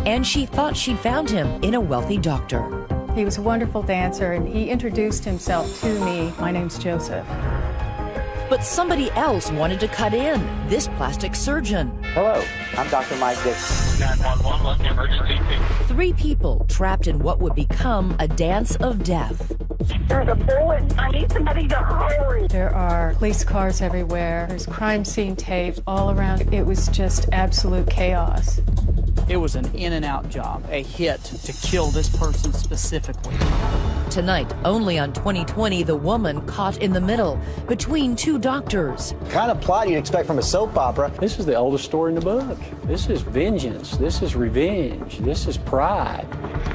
and she thought she'd found him in a wealthy doctor. He was a wonderful dancer, and he introduced himself to me. My name's Joseph. But somebody else wanted to cut in, this plastic surgeon. Hello, I'm Dr. Mike Dixon. 911, what's the emergency? 3 people trapped in what would become a dance of death. There's a bullet. I need somebody to hurry. There are police cars everywhere. There's crime scene tape all around. It was just absolute chaos. It was an in-and-out job, a hit to kill this person specifically. Tonight, only on 2020, the woman caught in the middle between 2 doctors. Kind of plot you'd expect from a soap opera. This is the oldest story in the book. This is vengeance. This is revenge. This is pride.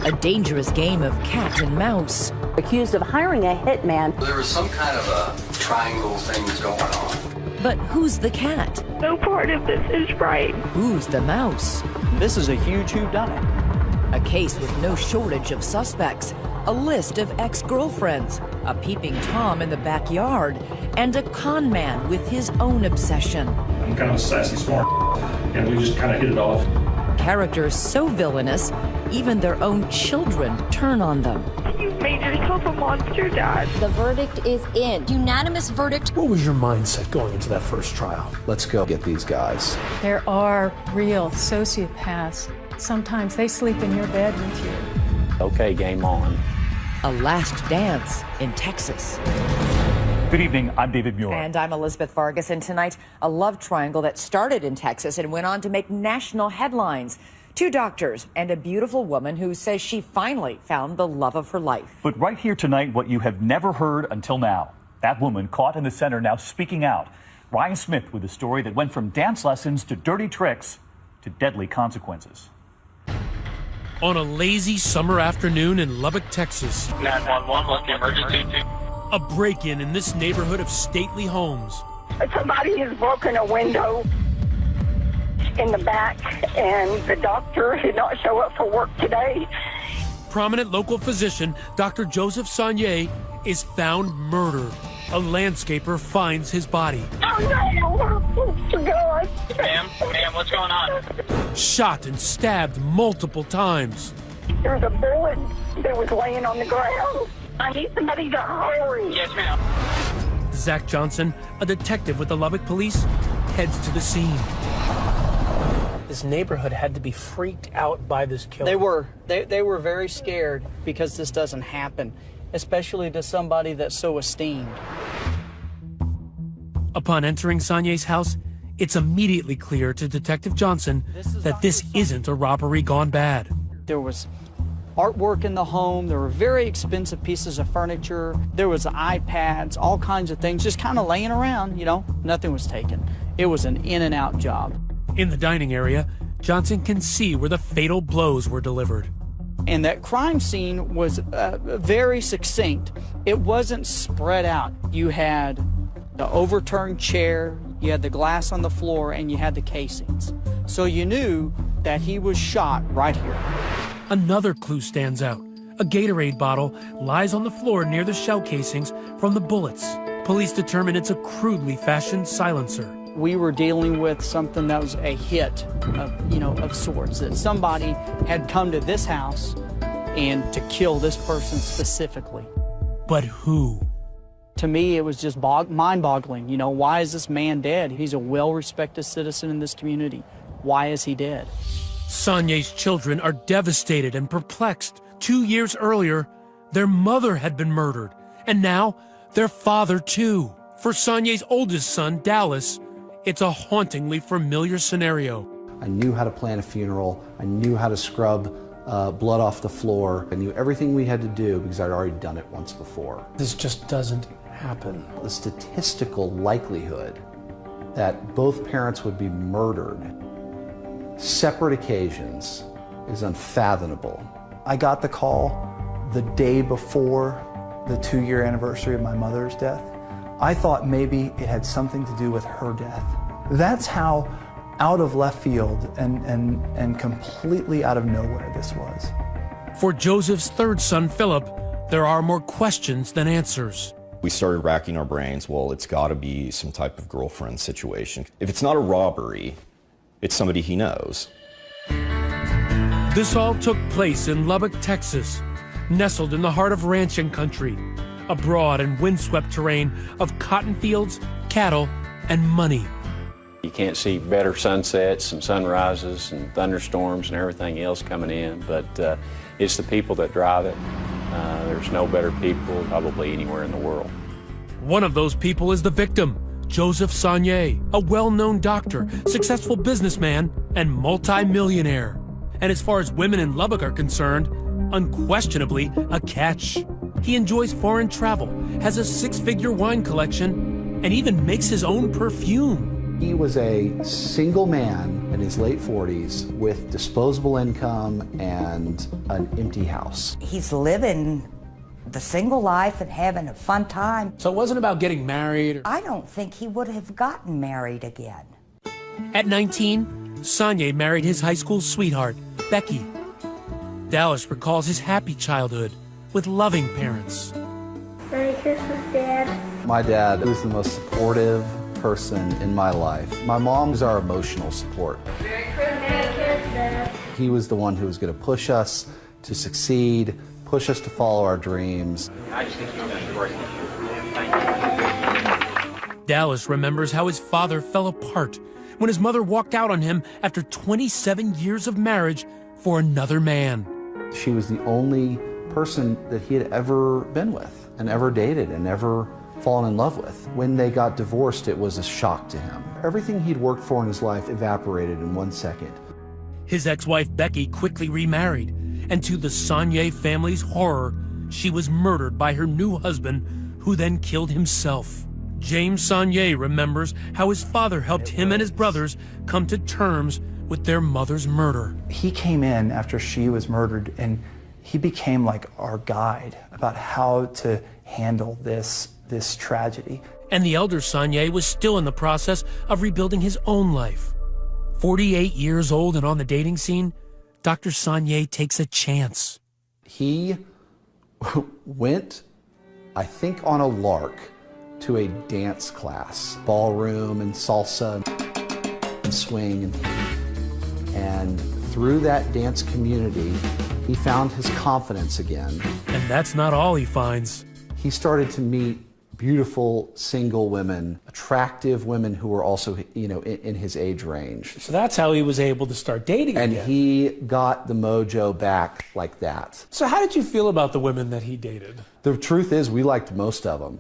A dangerous game of cat and mouse. Accused of hiring a hitman. There was some kind of a triangle thing that's going on. But who's the cat? No part of this is right. Who's the mouse? This is a huge whodunit. A case with no shortage of suspects, a list of ex-girlfriends, a peeping Tom in the backyard, and a con man with his own obsession. I'm kind of sassy smart, and we just kind of hit it off. Characters so villainous, even their own children turn on them. You made yourself a monster, Dad. The verdict is in. Unanimous verdict. What was your mindset going into that first trial? Let's go get these guys. There are real sociopaths. Sometimes they sleep in your bed with you. Okay, game on. A last dance in Texas. Good evening, I'm David Muir. And I'm Elizabeth Vargas, and tonight, a love triangle that started in Texas and went on to make national headlines. 2 doctors and a beautiful woman who says she finally found the love of her life. But right here tonight, what you have never heard until now. That woman caught in the center now speaking out. Ryan Smith with a story that went from dance lessons to dirty tricks to deadly consequences. On a lazy summer afternoon in Lubbock, Texas. 911, what's the emergency? A break-in in this neighborhood of stately homes. Somebody has broken a window in the back, and the doctor did not show up for work today. Prominent local physician Dr. Joseph Sonnier is found murdered. A landscaper finds his body. Oh no! God! Ma'am, what's going on? Shot and stabbed multiple times. There's a bullet that was laying on the ground. I need somebody to hurry. Yes, ma'am. Zach Johnson, a detective with the Lubbock Police, heads to the scene. This neighborhood had to be freaked out by this killer. They were very scared because this doesn't happen, especially to somebody that's so esteemed. Upon entering Sonnier's house, it's immediately clear to Detective Johnson that this isn't a robbery gone bad. There was artwork in the home. There were very expensive pieces of furniture. There was iPads, all kinds of things just kind of laying around, you know. Nothing was taken. It was an in-and-out job. In the dining area, Johnson can see where the fatal blows were delivered. And that crime scene was very succinct. It wasn't spread out. You had the overturned chair, you had the glass on the floor, and you had the casings. So you knew that he was shot right here. Another clue stands out. A Gatorade bottle lies on the floor near the shell casings from the bullets. Police determine it's a crudely fashioned silencer. We were dealing with something that was a hit of sorts, that somebody had come to this house and to kill this person specifically. But who? To me, it was just mind-boggling. You know, why is this man dead? He's a well-respected citizen in this community. Why is he dead? Sonnier's children are devastated and perplexed. 2 years earlier, their mother had been murdered, and now their father too. For Sonnier's oldest son, Dallas, it's a hauntingly familiar scenario. I knew how to plan a funeral. I knew how to scrub blood off the floor. I knew everything we had to do because I'd already done it once before. This just doesn't happen. The statistical likelihood that both parents would be murdered, separate occasions, is unfathomable. I got the call the day before the 2-year anniversary of my mother's death. I thought maybe it had something to do with her death. That's how out of left field and completely out of nowhere this was. For Joseph's third son, Philip, there are more questions than answers. We started racking our brains. Well, it's got to be some type of girlfriend situation. If it's not a robbery, it's somebody he knows. This all took place in Lubbock, Texas, nestled in the heart of ranching country, a broad and windswept terrain of cotton fields, cattle, and money. You can't see better sunsets and sunrises and thunderstorms and everything else coming in, but it's the people that drive it. There's no better people probably anywhere in the world. One of those people is the victim, Joseph Sonnier, a well-known doctor, successful businessman, and multi-millionaire. And as far as women in Lubbock are concerned, unquestionably a catch. He enjoys foreign travel, has a six-figure wine collection, and even makes his own perfume. He was a single man in his late 40s with disposable income and an empty house. He's living the single life and having a fun time. So it wasn't about getting married? I don't think he would have gotten married again. At 19, Sonnier married his high school sweetheart, Becky. Dallas recalls his happy childhood with loving parents. Merry Christmas, Dad. My dad was the most supportive person in my life. My mom was our emotional support. Merry Christmas. He was the one who was going to push us to succeed, push us to follow our dreams. I just think you've done the right thing. Thank you. Dallas remembers how his father fell apart when his mother walked out on him after 27 years of marriage for another man. She was the only person that he had ever been with and ever dated and ever fallen in love with. When they got divorced, it was a shock to him. Everything he'd worked for in his life evaporated in 1 second. His ex-wife Becky quickly remarried, and to the Sonnier family's horror, she was murdered by her new husband, who then killed himself. James Sonnier remembers how his father helped him and his brothers come to terms with their mother's murder. He came in after she was murdered, and he became like our guide about how to handle this tragedy. And the elder Sonnier was still in the process of rebuilding his own life. 48 years old and on the dating scene, Dr. Sonnier takes a chance. He went, I think on a lark, to a dance class, ballroom and salsa and swing. And through that dance community, he found his confidence again. And that's not all he finds. He started to meet beautiful single women, attractive women who were also, in his age range. So that's how he was able to start dating and again. He got the mojo back like that. So how did you feel about the women that he dated? The truth is, we liked most of them.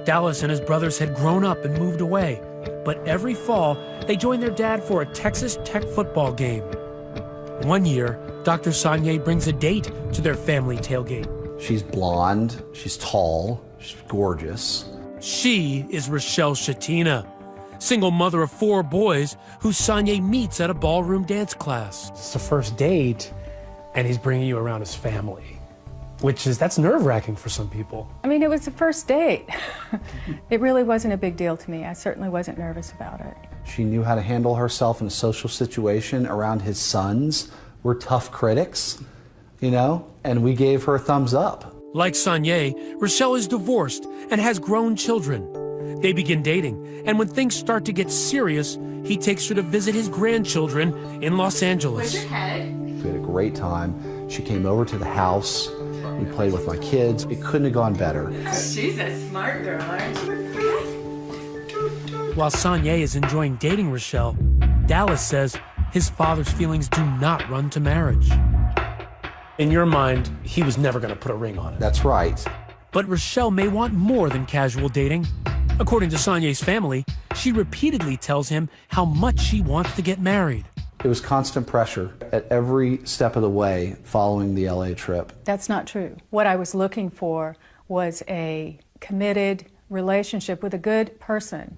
Dallas and his brothers had grown up and moved away, but every fall, they joined their dad for a Texas Tech football game. One year, Dr. Sonnier brings a date to their family tailgate. She's blonde, she's tall, she's gorgeous. She is Rochelle Shatina, single mother of 4 boys who Sonnier meets at a ballroom dance class. It's the first date, and he's bringing you around his family, that's nerve-wracking for some people. I mean, it was the first date. It really wasn't a big deal to me. I certainly wasn't nervous about it. She knew how to handle herself in a social situation around his sons. We're tough critics, and we gave her a thumbs up. Like Sonnier, Rochelle is divorced and has grown children. They begin dating, and when things start to get serious, he takes her to visit his grandchildren in Los Angeles. We had a great time. She came over to the house. We played with my kids. It couldn't have gone better. She's a smart girl, aren't you? While Sonnier is enjoying dating Rochelle, Dallas says his father's feelings do not run to marriage. In your mind, he was never going to put a ring on it. That's right. But Rochelle may want more than casual dating. According to Sonnier's family, she repeatedly tells him how much she wants to get married. It was constant pressure at every step of the way following the LA trip. That's not true. What I was looking for was a committed relationship with a good person,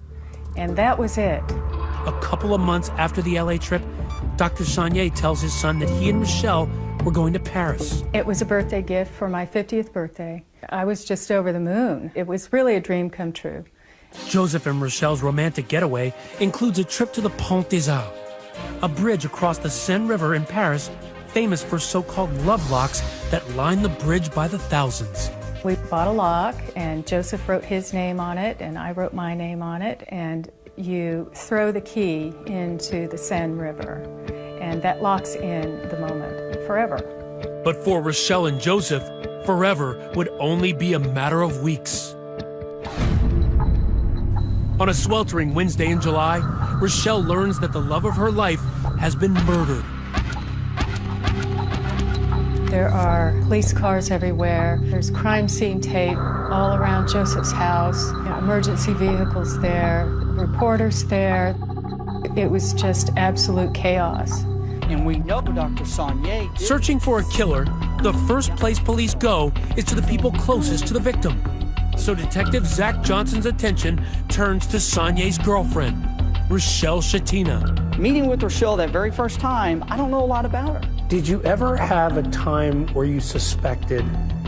and that was it. A couple of months after the LA trip, Dr. Sonnier tells his son that he and Rochelle were going to Paris. It was a birthday gift for my 50th birthday. I was just over the moon. It was really a dream come true. Joseph and Rochelle's romantic getaway includes a trip to the Pont des Arts, a bridge across the Seine River in Paris, famous for so-called love locks that line the bridge by the thousands. We bought a lock, and Joseph wrote his name on it, and I wrote my name on it, and you throw the key into the Seine River, and that locks in the moment. forever. But for Rochelle and Joseph, forever would only be a matter of weeks. On a sweltering Wednesday in July, Rochelle learns that the love of her life has been murdered. There are police cars everywhere. There's crime scene tape all around Joseph's house. Emergency vehicles there, reporters there. It was just absolute chaos. And we know Dr. Sonnier. Searching for a killer, the first place police go is to the people closest to the victim. So Detective Zach Johnson's attention turns to Sonnier's girlfriend, Rochelle Shatina. Meeting with Rochelle that very first time, I don't know a lot about her. Did you ever have a time where you suspected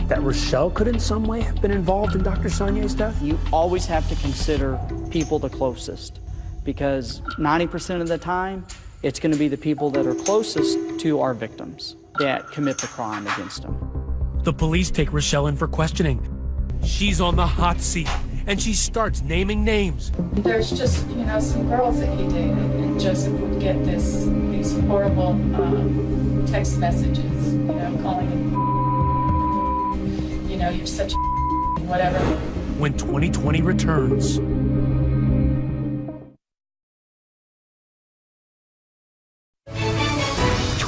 that Rochelle could in some way have been involved in Dr. Sonnier's death? You always have to consider people the closest, because 90% of the time, it's going to be the people that are closest to our victims that commit the crime against them. The police take Rochelle in for questioning. She's on the hot seat, and she starts naming names. There's just, some girls that he dated, and Joseph would get these horrible text messages, calling him, you're such a whatever. When 2020 returns.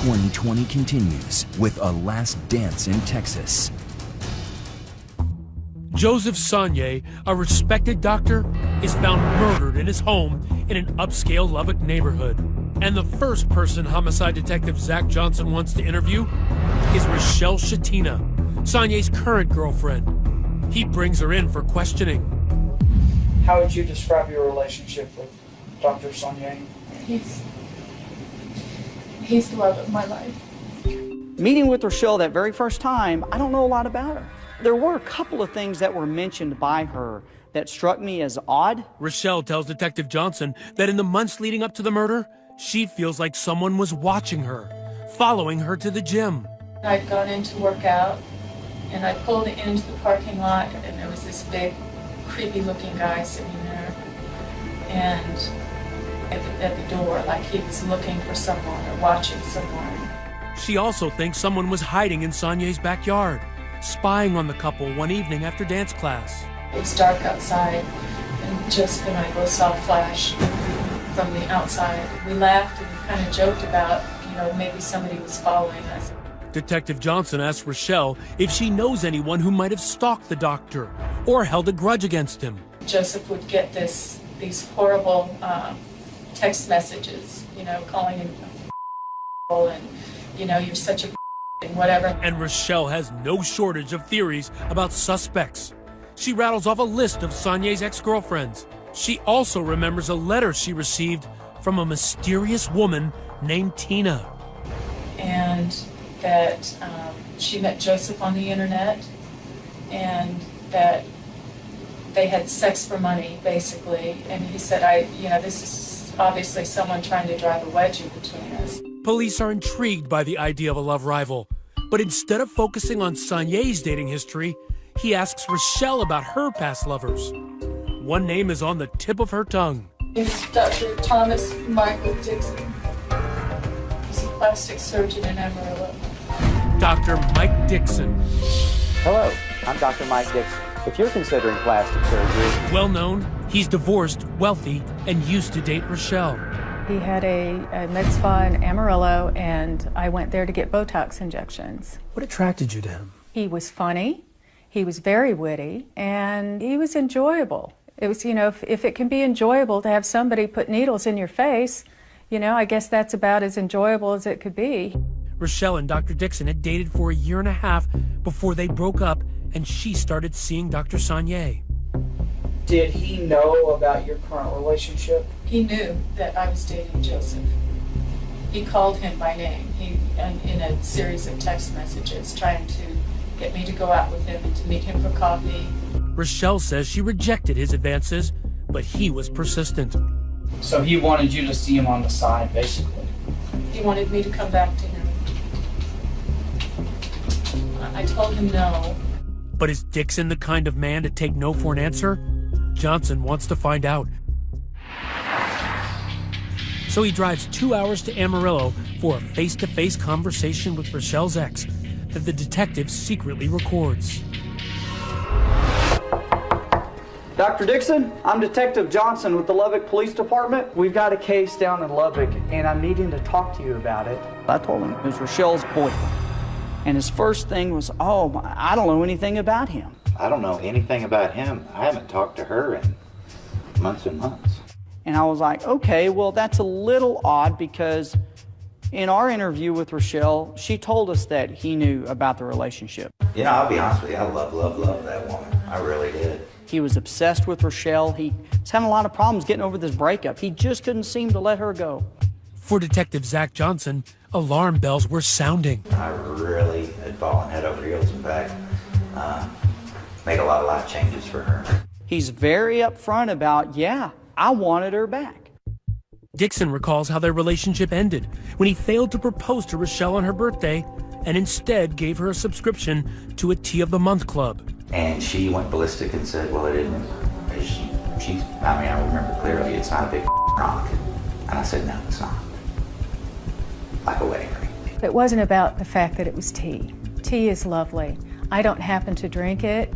"2020 continues with a last dance in Texas." Joseph Sonnier, a respected doctor, is found murdered in his home in an upscale Lubbock neighborhood. And the first person homicide detective Zach Johnson wants to interview is Rochelle Shatina, Sonnier's current girlfriend. He brings her in for questioning. How would you describe your relationship with Dr. Sonnier? He's the love of my life. Meeting with Rochelle that very first time, I don't know a lot about her. There were a couple of things that were mentioned by her that struck me as odd. Rochelle tells Detective Johnson that in the months leading up to the murder, she feels like someone was watching her, following her to the gym. I'd gone in to work out, and I pulled into the parking lot, and there was this big, creepy-looking guy sitting there, and at the door, like he was looking for someone or watching someone. She also thinks someone was hiding in Sonnier's backyard, spying on the couple one evening after dance class. It was dark outside, and Joseph and I both saw a flash from the outside. We laughed and kind of joked about, maybe somebody was following us. Detective Johnson asks Rochelle if she knows anyone who might have stalked the doctor or held a grudge against him. Joseph would get these horrible text messages, calling him and, you're such a and whatever. And Rochelle has no shortage of theories about suspects. She rattles off a list of Sonnier's ex-girlfriends. She also remembers a letter she received from a mysterious woman named Tina. And that she met Joseph on the internet, and that they had sex for money, basically. And he said, this is obviously someone trying to drive a wedge in between us. Police are intrigued by the idea of a love rival, but instead of focusing on Sonnier's dating history, he asks Rochelle about her past lovers. One name is on the tip of her tongue. It's Dr. Thomas Michael Dixon. He's a plastic surgeon in Amarillo. Dr. Mike Dixon. Hello, I'm Dr. Mike Dixon. If you're considering plastic surgery... Well known, he's divorced, wealthy, and used to date Rochelle. He had a med spa in Amarillo, and I went there to get Botox injections. What attracted you to him? He was funny, he was very witty, and he was enjoyable. It was, if it can be enjoyable to have somebody put needles in your face, I guess that's about as enjoyable as it could be. Rochelle and Dr. Dixon had dated for a year and a half before they broke up, and she started seeing Dr. Sonnier. Did he know about your current relationship? He knew that I was dating Joseph. He called him by name in a series of text messages, trying to get me to go out with him and to meet him for coffee. Rochelle says she rejected his advances, but he was persistent. So he wanted you to see him on the side, basically? He wanted me to come back to him. I told him no. But is Dixon the kind of man to take no for an answer? Johnson wants to find out. So he drives 2 hours to Amarillo for a face-to-face conversation with Rochelle's ex that the detective secretly records. Dr. Dixon, I'm Detective Johnson with the Lubbock Police Department. We've got a case down in Lubbock, and I'm needing to talk to you about it. I told him it was Rochelle's boyfriend. And his first thing was, oh, I don't know anything about him. I don't know anything about him. I haven't talked to her in months and months. And I was like, okay, well, that's a little odd because in our interview with Rochelle, she told us that he knew about the relationship. You know, I'll be honest with you, I love that woman. I really did. He was obsessed with Rochelle. He was having a lot of problems getting over this breakup. He just couldn't seem to let her go. For Detective Zach Johnson, alarm bells were sounding. I really had fallen head over heels. In fact, made a lot of life changes for her. He's very upfront about, yeah, I wanted her back. Dixon recalls how their relationship ended when he failed to propose to Rochelle on her birthday and instead gave her a subscription to a Tea of the Month club. And she went ballistic and said, well, it isn't. I remember clearly, it's not a big rock. And I said, no, it's not. Like a wedding ring. It wasn't about the fact that it was tea. Tea is lovely. I don't happen to drink it.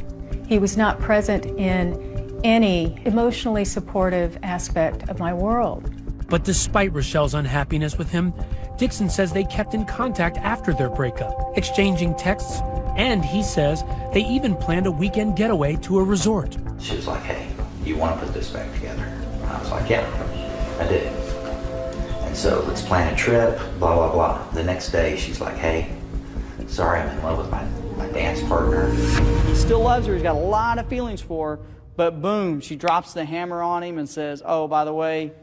He was not present in any emotionally supportive aspect of my world. But despite Rochelle's unhappiness with him, Dixon says they kept in contact after their breakup, exchanging texts, and he says they even planned a weekend getaway to a resort. She was like, hey, you want to put this back together? And I was like, yeah, I did. And so let's plan a trip, blah, blah, blah. The next day, she's like, hey, sorry, I'm in love with my dance partner. He still loves her. He's got a lot of feelings for her, but boom, she drops the hammer on him and says, oh, by the way,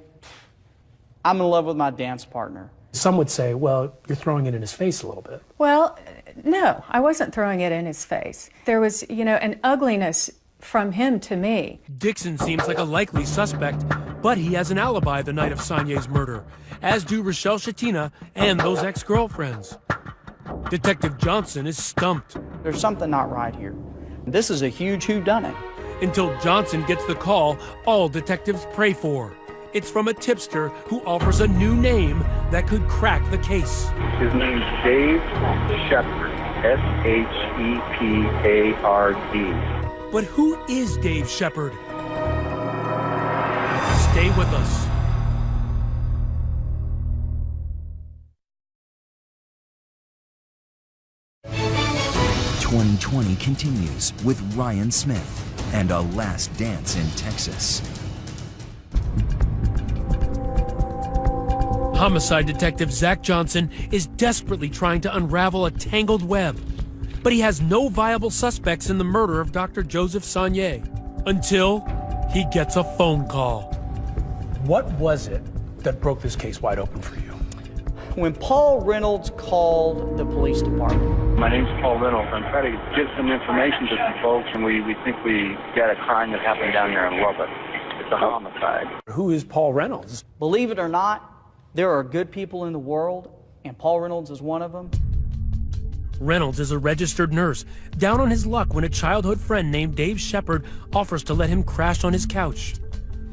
I'm in love with my dance partner. Some would say, well, you're throwing it in his face a little bit. Well, no, I wasn't throwing it in his face. There was, an ugliness from him to me. Dixon seems like a likely suspect, but he has an alibi the night of Sonia's murder, as do Rochelle Shatina and those ex-girlfriends. Detective Johnson is stumped. There's something not right here. This is a huge whodunit. Until Johnson gets the call all detectives pray for. It's from a tipster who offers a new name that could crack the case. His name's Dave Shepard, S-H-E-P-A-R-D. But who is Dave Shepard? Stay with us. "2020 continues with Ryan Smith and A Last Dance in Texas. Homicide detective Zach Johnson is desperately trying to unravel a tangled web, but he has no viable suspects in the murder of Dr. Joseph Sonnier until he gets a phone call. What was it that broke this case wide open for you? When Paul Reynolds called the police department. My name's Paul Reynolds. I'm trying to get some information to some folks, and we think we got a crime that happened down here in Lubbock. It's a homicide. Who is Paul Reynolds? Believe it or not, there are good people in the world, and Paul Reynolds is one of them. Reynolds is a registered nurse, down on his luck when a childhood friend named Dave Shepard offers to let him crash on his couch.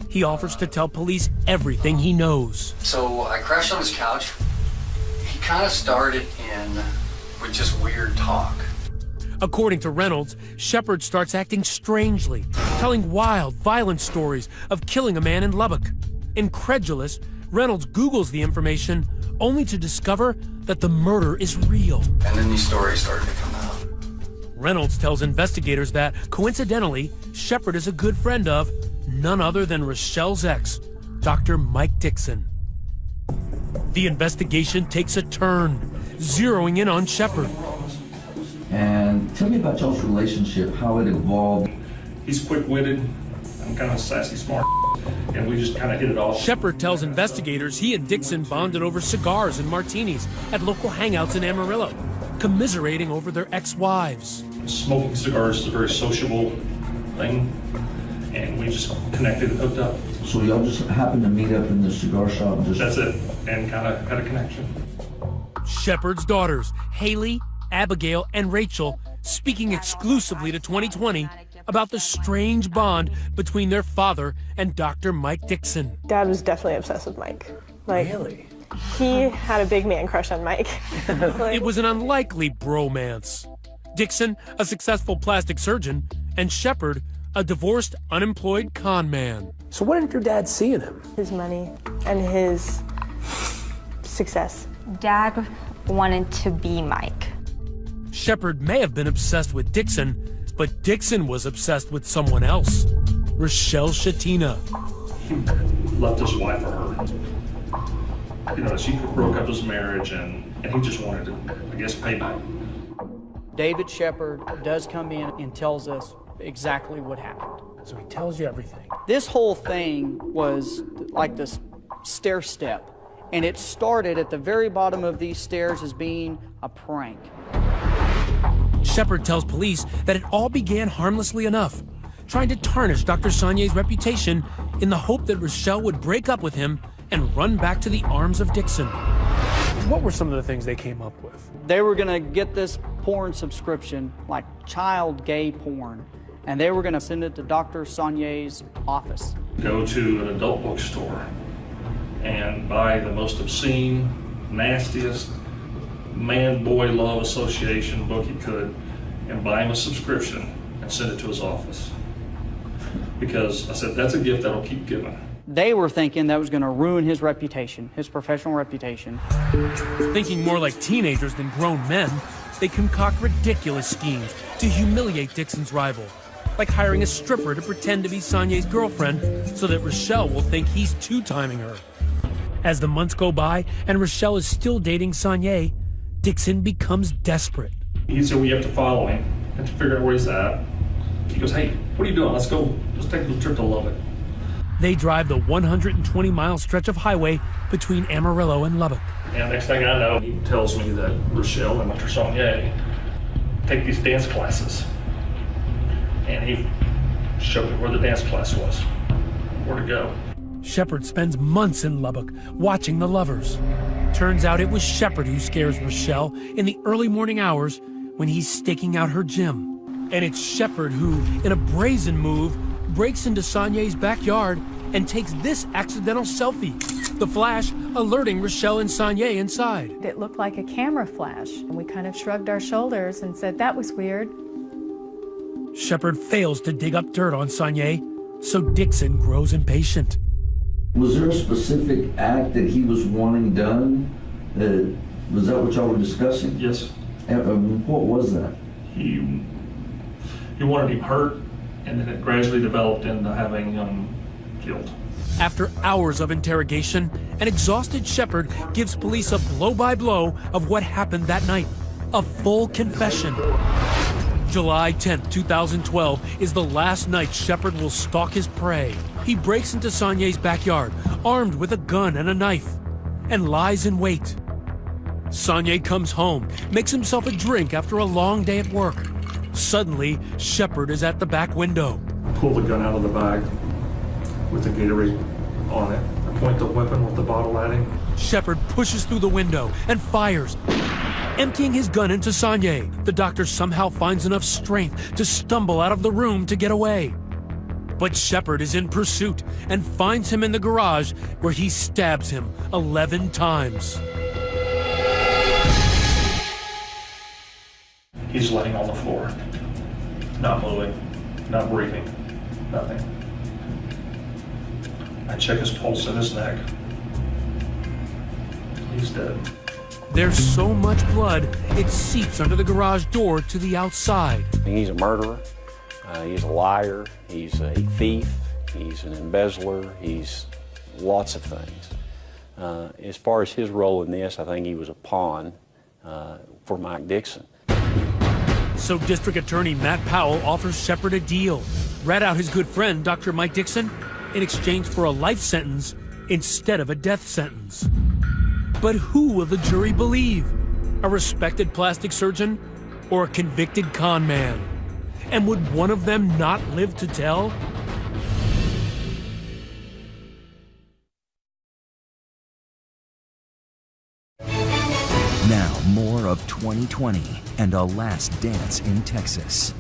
He offers to tell police everything he knows. So I crashed on his couch. He kind of started in with just weird talk. According to Reynolds, Shepard starts acting strangely, telling wild, violent stories of killing a man in Lubbock. Incredulous, Reynolds Googles the information only to discover that the murder is real. And then these stories started to come out. Reynolds tells investigators that, coincidentally, Shepard is a good friend of none other than Rochelle's ex, Dr. Mike Dixon. The investigation takes a turn, zeroing in on Shepard. And tell me about y'all's relationship, how it evolved. He's quick-witted. I'm kind of sassy, smart, and we just kind of hit it off. Shepard tells investigators he and Dixon bonded over cigars and martinis at local hangouts in Amarillo, commiserating over their ex-wives. Smoking cigars is a very sociable thing, and we just connected and hooked up. So y'all just happened to meet up in the cigar shop? That's it, and kind of had a connection. Shepard's daughters, Haley, Abigail, and Rachel, speaking exclusively to 2020 about the strange bond between their father and Dr. Mike Dixon. Dad was definitely obsessed with Mike. Really? He had a big man crush on Mike. It was an unlikely bromance. Dixon, a successful plastic surgeon, and Shepard, a divorced, unemployed con man. So what did your dad see in him? His money and his success. Dad wanted to be Mike. Shepard may have been obsessed with Dixon, but Dixon was obsessed with someone else, Rochelle Shatina. He left his wife for her. You know, she broke up his marriage, and he just wanted to, I guess, pay back. David Shepard does come in and tells us exactly what happened. So he tells you everything. This whole thing was like this stair step, and it started at the very bottom of these stairs as being a prank. Shepard tells police that it all began harmlessly enough, trying to tarnish Dr. Saulnier's reputation in the hope that Rochelle would break up with him and run back to the arms of Dixon. What were some of the things they came up with? They were going to get this porn subscription, like child gay porn, and they were going to send it to Dr. Saulnier's office. Go to an adult bookstore and buy the most obscene, nastiest man-boy love association book he could, and buy him a subscription and send it to his office. Because I said, that's a gift that'll keep giving. They were thinking that was going to ruin his reputation, his professional reputation. Thinking more like teenagers than grown men, they concoct ridiculous schemes to humiliate Dixon's rival, like hiring a stripper to pretend to be Saulnier's girlfriend so that Rochelle will think he's two-timing her. As the months go by and Rochelle is still dating Saulnier, Dixon becomes desperate. He said, we have to follow him and to figure out where he's at. He goes, hey, what are you doing? Let's take a little trip to Lubbock. They drive the 120-mile stretch of highway between Amarillo and Lubbock. And next thing I know, he tells me that Rochelle and Dr. Saulnier take these dance classes. And he showed me where the dance class was, where to go. Shepard spends months in Lubbock watching the lovers. Turns out it was Shepard who scares Rochelle in the early morning hours when he's staking out her gym. And it's Shepard who, in a brazen move, breaks into Saulnier's backyard and takes this accidental selfie. The flash alerting Rochelle and Saulnier inside. It looked like a camera flash, and we kind of shrugged our shoulders and said, that was weird. Shepard fails to dig up dirt on Saulnier, so Dixon grows impatient. Was there a specific act that he was wanting done? Was that what y'all were discussing? Yes. And what was that? He wanted him hurt, and then it gradually developed into having him killed. After hours of interrogation, an exhausted Shepard gives police a blow-by-blow of what happened that night. A full confession. July 10th, 2012 is the last night Shepard will stalk his prey. He breaks into Saulnier's backyard, armed with a gun and a knife, and lies in wait. Saulnier comes home, makes himself a drink after a long day at work. Suddenly, Shepard is at the back window. Pull the gun out of the bag with the Gatorade on it. I point the weapon with the bottle at him. Shepard pushes through the window and fires, emptying his gun into Saulnier. The doctor somehow finds enough strength to stumble out of the room to get away. But Shepard is in pursuit and finds him in the garage where he stabs him 11 times. He's laying on the floor, not moving, not breathing, nothing. I check his pulse in his neck. He's dead. There's so much blood, it seeps under the garage door to the outside. He's a murderer, he's a liar, he's a thief, he's an embezzler, he's lots of things. As far as his role in this, I think he was a pawn for Mike Dixon. So District Attorney Matt Powell offers Shepard a deal. Rat out his good friend, Dr. Mike Dixon, in exchange for a life sentence instead of a death sentence. But who will the jury believe? A respected plastic surgeon or a convicted con man? And would one of them not live to tell? Now, more of 2020 and A Last Dance in Texas.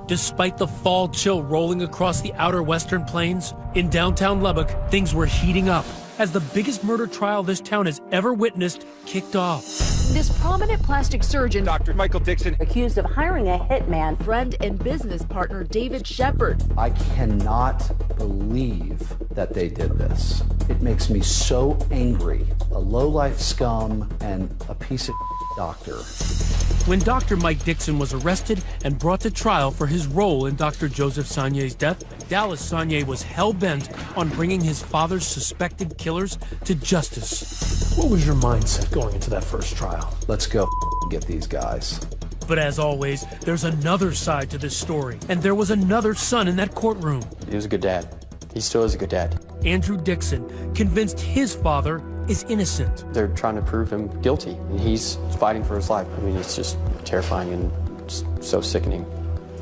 Despite the fall chill rolling across the outer western plains, in downtown Lubbock, things were heating up as the biggest murder trial this town has ever witnessed kicked off. This prominent plastic surgeon, Dr. Michael Dixon, accused of hiring a hitman, friend and business partner David Shepard. I cannot believe that they did this. It makes me so angry. A low-life scum and a piece of doctor. When Dr. Mike Dixon was arrested and brought to trial for his role in Dr. Joseph Sagnier's death, Dallas Sagnier was hell-bent on bringing his father's suspected killers to justice. What was your mindset going into that first trial? Let's go get these guys. But as always, there's another side to this story, and there was another son in that courtroom. he was a good dad. He still is a good dad. Andrew Dixon, convinced his father is innocent. They're trying to prove him guilty, and he's fighting for his life. I mean, it's just terrifying and just so sickening.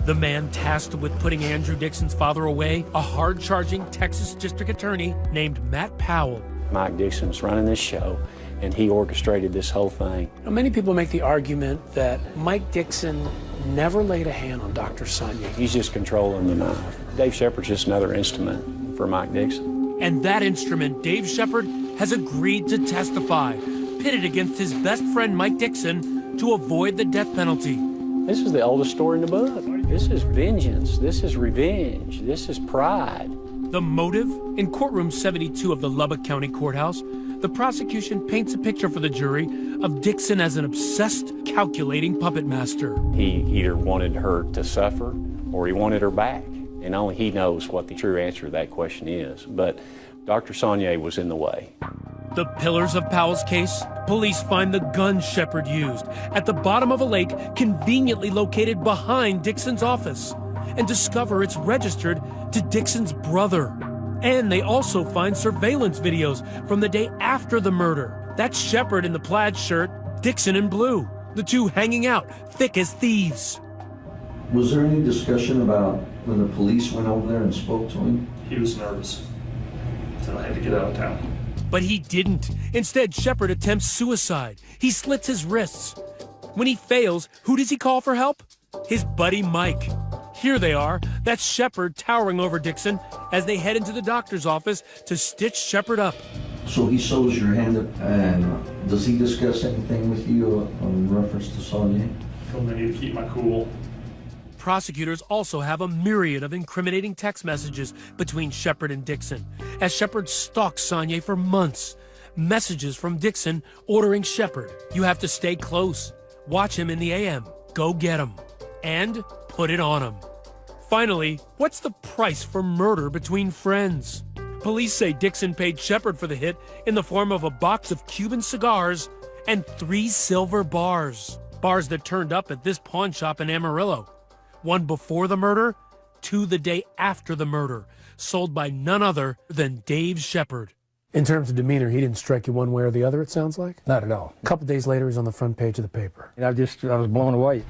The man tasked with putting Andrew Dixon's father away, a hard-charging Texas district attorney named Matt Powell. Mike Dixon's running this show, and he orchestrated this whole thing. Now, many people make the argument that Mike Dixon never laid a hand on Dr. Sagnier. He's just controlling the knife. Dave Shepard's just another instrument for Mike Dixon. And that instrument, Dave Shepard, has agreed to testify, pitted against his best friend Mike Dixon to avoid the death penalty. This is the oldest story in the book. This is vengeance. This is revenge. This is pride. The motive? In courtroom 72 of the Lubbock County Courthouse, the prosecution paints a picture for the jury of Dixon as an obsessed, calculating puppet master. He either wanted her to suffer or he wanted her back. And only he knows what the true answer to that question is. But Dr. Sagnier was in the way. The pillars of Powell's case, police find the gun Shepard used at the bottom of a lake conveniently located behind Dixon's office and discover it's registered to Dixon's brother. And they also find surveillance videos from the day after the murder. That's Shepard in the plaid shirt, Dixon in blue, the two hanging out, thick as thieves. Was there any discussion about when the police went over there and spoke to him? He was nervous, so I had to get out of town. But he didn't. Instead, Shepard attempts suicide. He slits his wrists. When he fails, who does he call for help? His buddy Mike. Here they are. That's Shepard towering over Dixon as they head into the doctor's office to stitch Shepard up. So he sews your hand up, and does he discuss anything with you in reference to Sagnier? Told me I need to keep my cool. Prosecutors also have a myriad of incriminating text messages between Shepard and Dixon, as Shepard stalks Sagnier for months. Messages from Dixon ordering Shepard, you have to stay close, watch him in the AM, go get him, and put it on him. Finally, what's the price for murder between friends? Police say Dixon paid Shepard for the hit in the form of a box of Cuban cigars and 3 silver bars. Bars that turned up at this pawn shop in Amarillo. 1 before the murder, 2 the day after the murder, sold by none other than Dave Shepard. In terms of demeanor, he didn't strike you one way or the other, it sounds like? Not at all. A couple days later, he's on the front page of the paper. And I was blown away.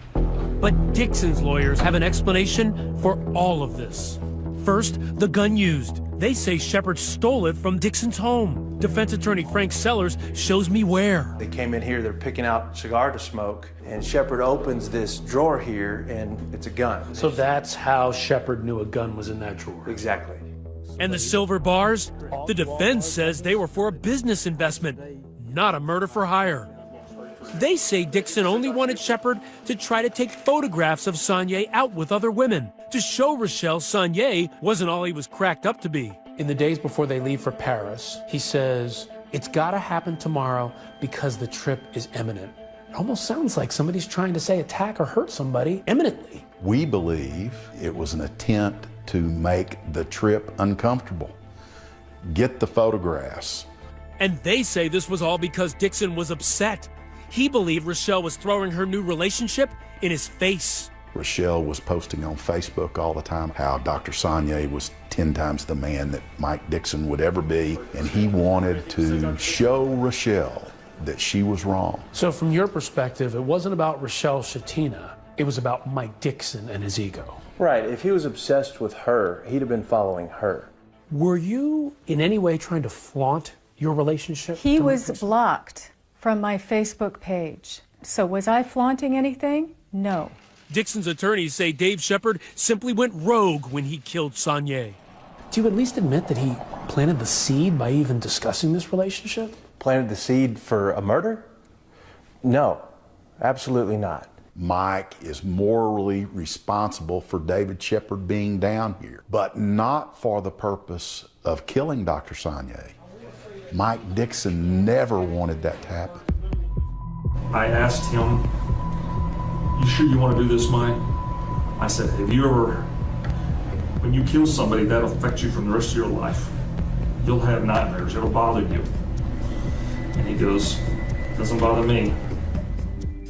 But Dixon's lawyers have an explanation for all of this. First, the gun used. They say Shepard stole it from Dixon's home. Defense attorney Frank Sellers shows me where. They came in here, they're picking out a cigar to smoke, and Shepard opens this drawer here, and it's a gun. So that's how Shepard knew a gun was in that drawer? Exactly. And the silver bars? The defense says they were for a business investment, not a murder for hire. They say Dixon only wanted Shepard to try to take photographs of Sagnier out with other women, to show Rochelle Sagnier wasn't all he was cracked up to be. In the days before they leave for Paris, he says, it's gotta happen tomorrow because the trip is imminent. It almost sounds like somebody's trying to say attack or hurt somebody imminently. We believe it was an attempt to make the trip uncomfortable. Get the photographs. And they say this was all because Dixon was upset. He believed Rochelle was throwing her new relationship in his face. Rochelle was posting on Facebook all the time how Dr. Sagnier was 10 times the man that Mike Dixon would ever be, and he wanted to show Rochelle that she was wrong. So from your perspective, it wasn't about Rochelle Shatina, it was about Mike Dixon and his ego. Right, if he was obsessed with her, he'd have been following her. Were you in any way trying to flaunt your relationship? He was blocked from my Facebook page. So was I flaunting anything? No. Dixon's attorneys say Dave Shepard simply went rogue when he killed Sonye. Do you at least admit that he planted the seed by even discussing this relationship? Planted the seed for a murder? No, absolutely not. Mike is morally responsible for David Shepard being down here, but not for the purpose of killing Dr. Sonye. Mike Dixon never wanted that to happen. I asked him, "You sure you want to do this, Mike?" I said, "Have you ever, when you kill somebody, that'll affect you from the rest of your life. You'll have nightmares, it'll bother you." And he goes, "Doesn't bother me."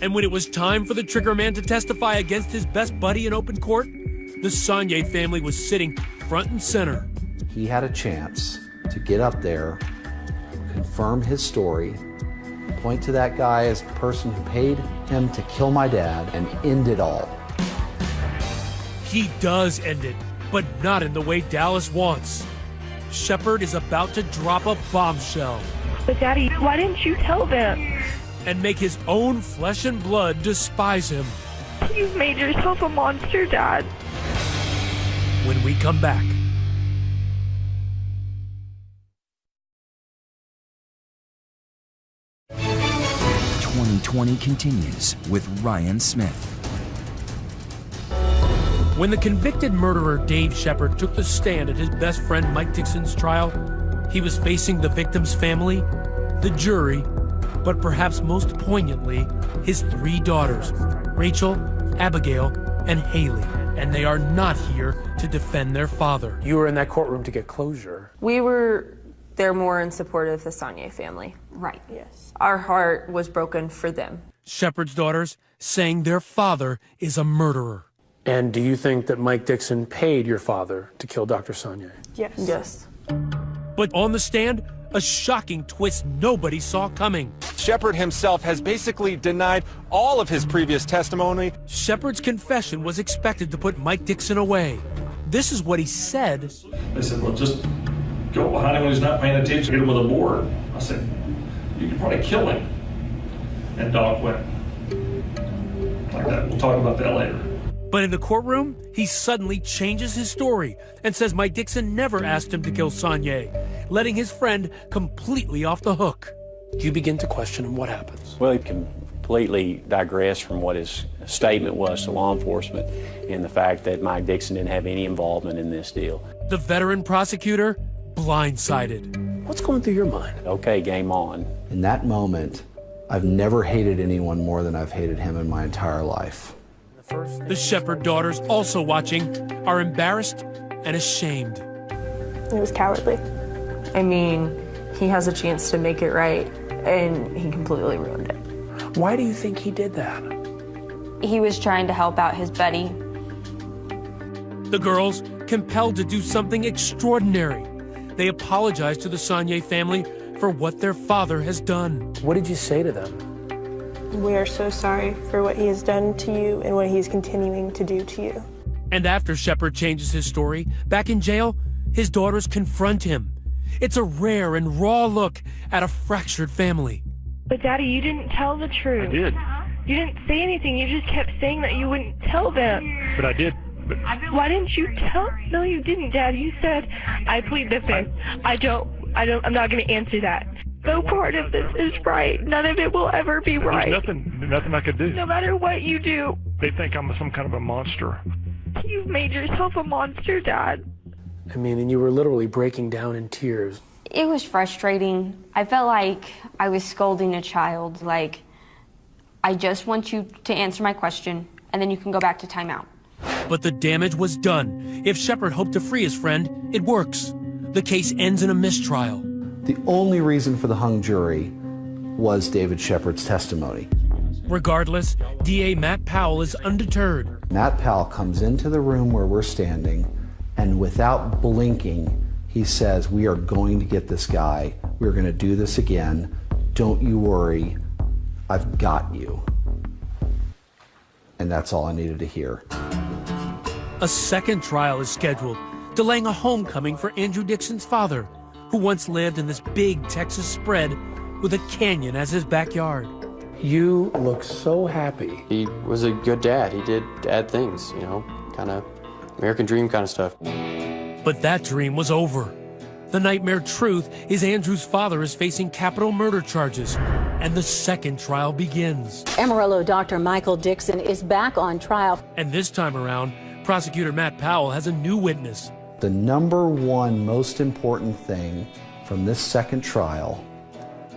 And when it was time for the trigger man to testify against his best buddy in open court, the Sonye family was sitting front and center. He had a chance to get up there, confirm his story, point to that guy as the person who paid him to kill my dad, and end it all. He does end it, but not in the way Dallas wants. Shepard is about to drop a bombshell. But Daddy, why didn't you tell them? And make his own flesh and blood despise him. You've made yourself a monster, Dad. When we come back. '20 continues with Ryan Smith. When the convicted murderer Dave Shepard took the stand at his best friend Mike Dixon's trial, he was facing the victim's family, the jury, but perhaps most poignantly, his 3 daughters, Rachel, Abigail, and Haley. And they are not here to defend their father. You were in that courtroom to get closure. We were there more in support of the Sonye family. Right. Yes. Our heart was broken for them. Shepard's daughters saying their father is a murderer. And do you think that Mike Dixon paid your father to kill Dr. Sonye? Yes. Yes. But on the stand, a shocking twist nobody saw coming. Shepard himself has basically denied all of his previous testimony. Shepard's confession was expected to put Mike Dixon away. This is what he said. They said, "Well, just go behind him when he's not paying attention, hit him with a board." I said, "You could probably kill him." And Doc went like that. We'll talk about that later. But in the courtroom, he suddenly changes his story and says Mike Dixon never asked him to kill Sonye, letting his friend completely off the hook. You begin to question him. What happens? Well, he completely digressed from what his statement was to law enforcement and the fact that Mike Dixon didn't have any involvement in this deal. The veteran prosecutor, blindsided. What's going through your mind? Okay, game on. In that moment, I've never hated anyone more than I've hated him in my entire life. The Shepard daughters, also watching, are embarrassed and ashamed. It was cowardly. I mean, he has a chance to make it right, and he completely ruined it. Why do you think he did that? He was trying to help out his buddy. The girls, compelled to do something extraordinary. They apologize to the Sonye family for what their father has done. What did you say to them? We are so sorry for what he has done to you and what he's continuing to do to you. And after Shepard changes his story, back in jail, his daughters confront him. It's a rare and raw look at a fractured family. But Daddy, you didn't tell the truth. I did. You didn't say anything. You just kept saying that you wouldn't tell them. But I did. But why didn't you tell? No, you didn't, Dad. You said, "I plead the fifth. I'm not going to answer that." No part of this is right. None of it will ever be right. There's nothing I could do. No matter what you do. They think I'm some kind of a monster. You've made yourself a monster, Dad. I mean, and you were literally breaking down in tears. It was frustrating. I felt like I was scolding a child. Like, I just want you to answer my question, and then you can go back to timeout. But the damage was done. If Shepard hoped to free his friend, it works. The case ends in a mistrial. The only reason for the hung jury was David Shepard's testimony. Regardless, DA Matt Powell is undeterred. Matt Powell comes into the room where we're standing, and without blinking, he says, "We are going to get this guy. We're going to do this again. Don't you worry. I've got you." And that's all I needed to hear. A second trial is scheduled, delaying a homecoming for Andrew Dixon's father, who once lived in this big Texas spread with a canyon as his backyard. You look so happy. He was a good dad. He did dad things, you know, kind of American dream kind of stuff. But that dream was over. The nightmare truth is Andrew's father is facing capital murder charges, and the second trial begins. Amarillo Dr. Michael Dixon is back on trial. And this time around, prosecutor Matt Powell has a new witness. The number one most important thing from this second trial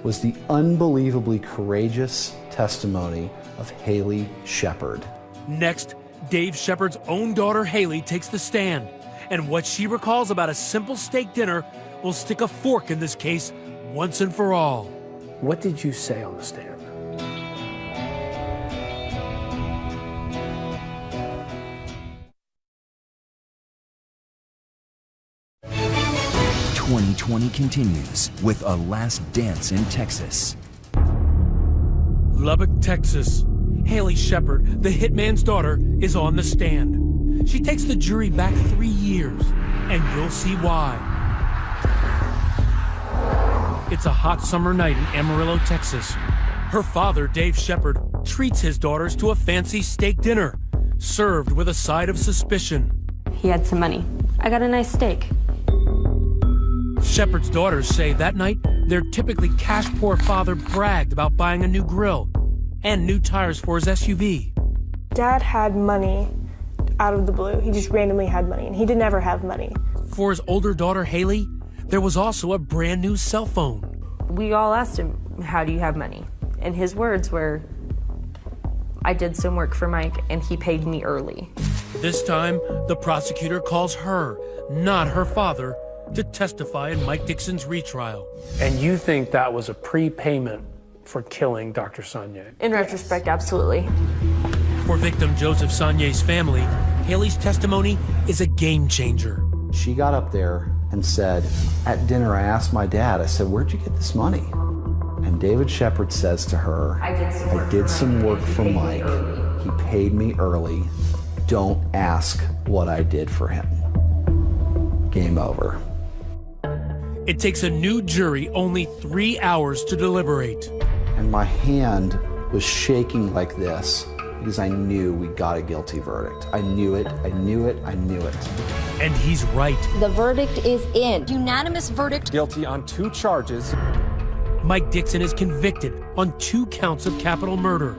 was the unbelievably courageous testimony of Haley Shepard. Next, Dave Shepard's own daughter Haley takes the stand, and what she recalls about a simple steak dinner will stick a fork in this case once and for all. What did you say on the stand? 2020 continues with a last dance in Texas. Lubbock, Texas. Haley Shepard, the hitman's daughter, is on the stand. She takes the jury back 3 years, and you'll see why. It's a hot summer night in Amarillo, Texas. Her father, Dave Shepard, treats his daughters to a fancy steak dinner, served with a side of suspicion. He had some money. I got a nice steak. Shepard's daughters say that night their typically cash-poor father bragged about buying a new grill and new tires for his SUV. Dad had money out of the blue. He just randomly had money, and he did never have money. For his older daughter, Haley, there was also a brand new cell phone. We all asked him, how do you have money? And his words were, I did some work for Mike and he paid me early. This time, the prosecutor calls her, not her father, to testify in Mike Dixon's retrial. And you think that was a prepayment for killing Dr. Sonnier? In retrospect, absolutely. For victim Joseph Sonier's family, Haley's testimony is a game changer. She got up there and said, at dinner I asked my dad, I said, where'd you get this money? And David Shepard says to her, I did some work for Mike. He paid me early. Don't ask what I did for him. Game over. It takes a new jury only 3 hours to deliberate. And my hand was shaking like this because I knew we got a guilty verdict. I knew it, I knew it, I knew it. And he's right. The verdict is in. Unanimous verdict. Guilty on 2 charges. Mike Dixon is convicted on 2 counts of capital murder.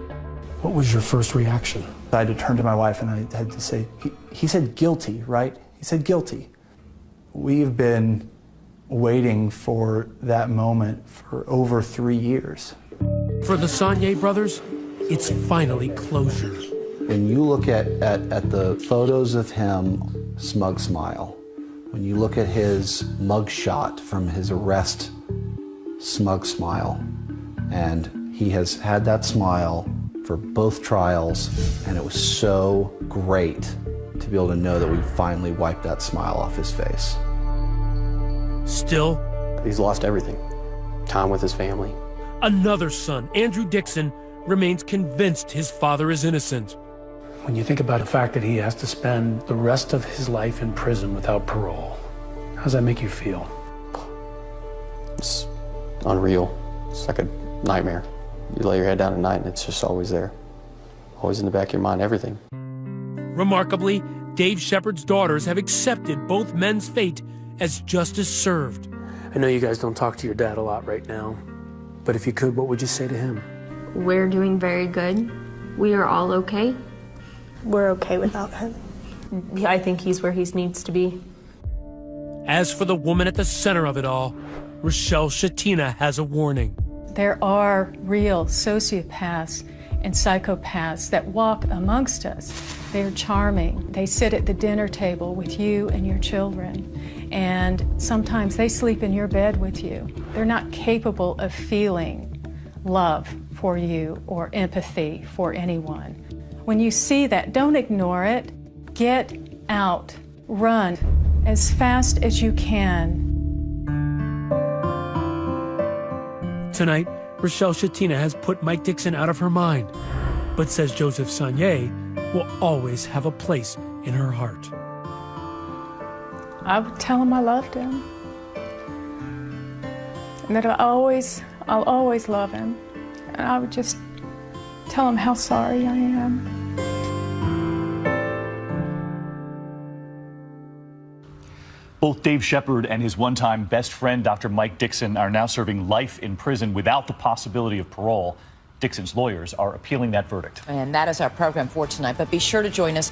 What was your first reaction? I had to turn to my wife and I had to say, he said guilty, right? He said guilty. We've been waiting for that moment for over 3 years. For the Sonnier brothers, it's finally closure. When you look at the photos of him, smug smile. When you look at his mugshot from his arrest, smug smile. And he has had that smile for both trials, and it was so great to be able to know that we finally wiped that smile off his face. Still, he's lost everything. Time with his family. Another son, Andrew Dixon, remains convinced his father is innocent. When you think about the fact that he has to spend the rest of his life in prison without parole, how does that make you feel? It's unreal. It's like a nightmare. You lay your head down at night and it's just always there. Always in the back of your mind, everything. Remarkably, Dave Shepard's daughters have accepted both men's fate as justice served. I know you guys don't talk to your dad a lot right now, but if you could, what would you say to him? We're doing very good. We are all okay. We're okay without him. I think he's where he needs to be. As for the woman at the center of it all, Rochelle Shatina has a warning. There are real sociopaths and psychopaths that walk amongst us. They're charming. They sit at the dinner table with you and your children, and sometimes they sleep in your bed with you. They're not capable of feeling love for you or empathy for anyone. When you see that, don't ignore it. Get out. Run as fast as you can. Tonight, Rochelle Shatina has put Mike Dixon out of her mind, but says Joseph Sonnier will always have a place in her heart. I would tell him I loved him, and that I'll always love him, and I would just tell him how sorry I am. Both Dave Shepard and his one-time best friend, Dr. Mike Dixon, are now serving life in prison without the possibility of parole. Dixon's lawyers are appealing that verdict. And that is our program for tonight, but be sure to join us